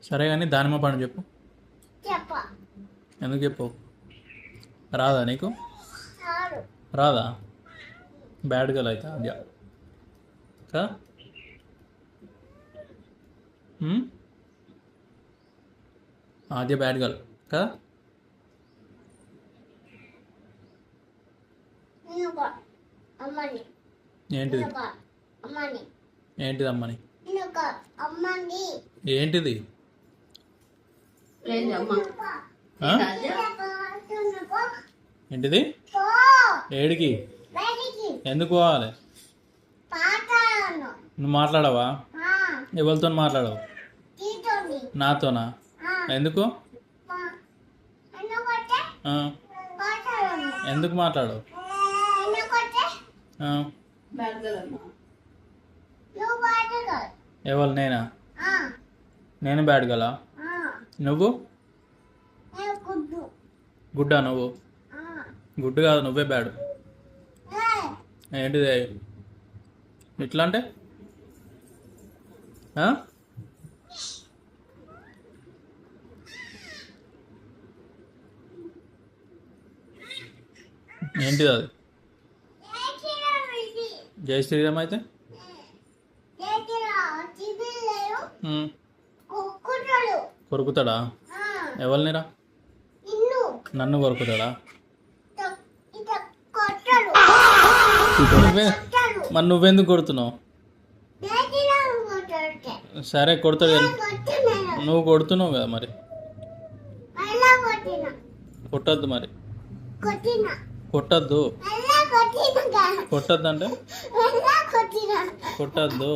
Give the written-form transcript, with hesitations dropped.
సరే కానీ దానిమ్మ పండు చెప్పు. ఎందుకు చెప్పు? రాదా నీకు? రాదా? బ్యాడ్ గర్ల్ అయితే ఆద్య కదా? ఆద్య బ్యాడ్ గర్ల్ కదా? ఏంటిది? ఏంటిది అమ్మని? ఏంటిది? ఏంటిది? ఏడికి? ఎందుకు పోవాలి? నువ్వు మాట్లాడవా? ఎవరితో మాట్లాడవు? నాతోనా? ఎందుకు? ఎందుకు మాట్లాడవు? ఎవరు? నేనా? నేను బ్యాడ్ గలా? నువ్వు గుడ్డా? నువ్వు గుడ్డు కాదు, నువ్వే బ్యాడ్. ఏంటిది ఇట్లా అంటే? ఏంటిది అది? జై శ్రీరామ్ అయితే కొరుకుతాడా? ఎవరినిరా? నన్ను కొరుకుతాడా? మరి నువ్వెందుకు కొడుతున్నావు? సరే కొడతాడు. నువ్వు కొడుతున్నావు కదా, మరి కొట్టద్దు. మరి కొట్టద్దు. కొట్టద్దు అంటే కొట్టద్దు.